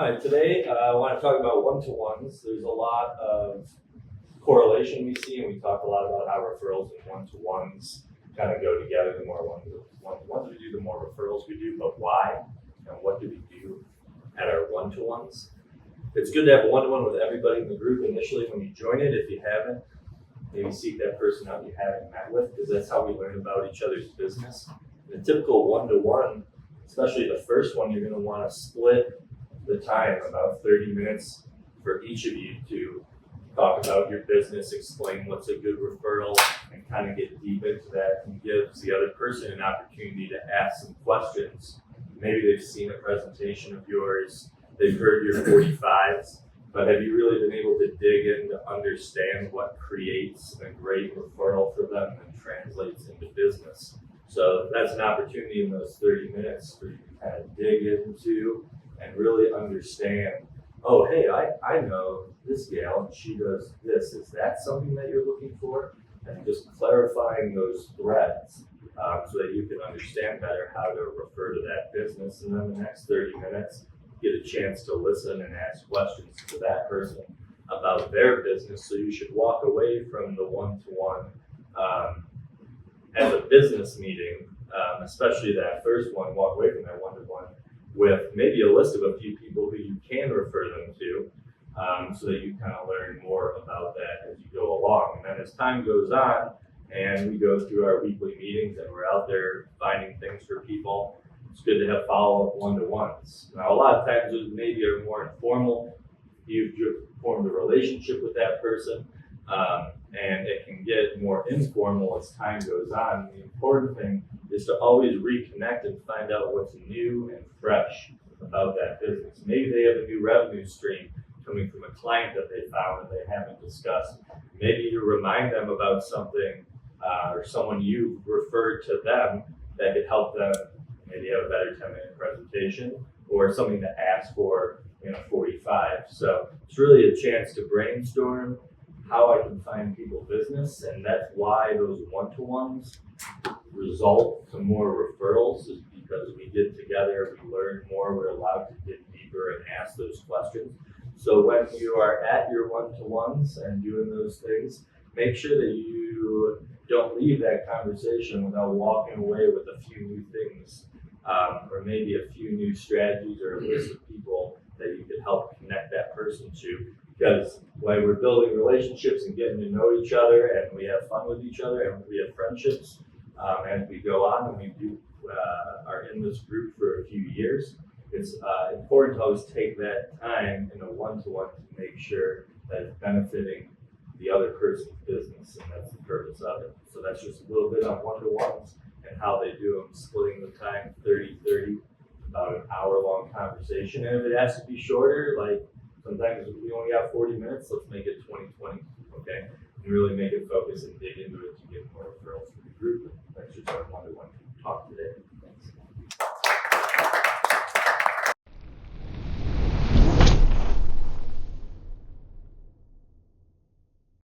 Hi, today I want to talk about one-to-ones. There's a lot of correlation we see, and we talk a lot about how referrals and one-to-ones kind of go together. The more one-to-ones we do, the more referrals we do, but why and what do we do at our one-to-ones? It's good to have a one-to-one with everybody in the group initially when you join it. If you haven't, maybe seek that person out you haven't met with, because that's how we learn about each other's business. In a typical one-to-one, especially the first one, you're going to want to split the time, about 30 minutes for each of you to talk about your business, explain what's a good referral, and kind of get deep into that, and gives the other person an opportunity to ask some questions. Maybe they've seen a presentation of yours, they've heard your 45s, but have you really been able to dig in to understand what creates a great referral for them and translates into business? So that's an opportunity in those 30 minutes for you to kind of dig into and really understand, oh, hey, I know this gal and she does this. Is that something that you're looking for? And just clarifying those threads so that you can understand better how to refer to that business. And then the next 30 minutes, get a chance to listen and ask questions to that person about their business. So you should walk away from the one-to-one as a business meeting, especially that first one, walk away from that one-to-one with maybe a list of a few people who you can refer them to, so that you kind of learn more about that as you go along. And then as time goes on and we go through our weekly meetings and we're out there finding things for people, it's good to have follow-up one-to-ones. Now, a lot of times those maybe are more informal. You've formed a relationship with that person, and it can get more informal as time goes on. The important thing is to always reconnect and find out what's new and fresh about that business. Maybe they have a new revenue stream coming from a client that they found that they haven't discussed. Maybe you remind them about something or someone you referred to them that could help them maybe have a better 10-minute presentation or something to ask for in a 45. So it's really a chance to brainstorm how I can find people business, and that's why those one-to-ones result to more referrals, is because we get together, we learn more, we're allowed to get deeper and ask those questions. So when you are at your one-to-ones and doing those things, make sure that you don't leave that conversation without walking away with a few new things, or maybe a few new strategies or a list of people that you could help connect that person to. Because when we're building relationships and getting to know each other and we have fun with each other and we have friendships as we go on and we are in this group for a few years, it's important to always take that time in a one-to-one to make sure that it's benefiting the other person's business, and that's the purpose of it. So that's just a little bit on one-to-ones and how they do them, splitting the time 30-30, about an hour-long conversation. And if it has to be shorter, like sometimes we only got 40 minutes, let's make it 20-20, okay? And really make it focus and dig into it to get more referrals for the group. Thanks for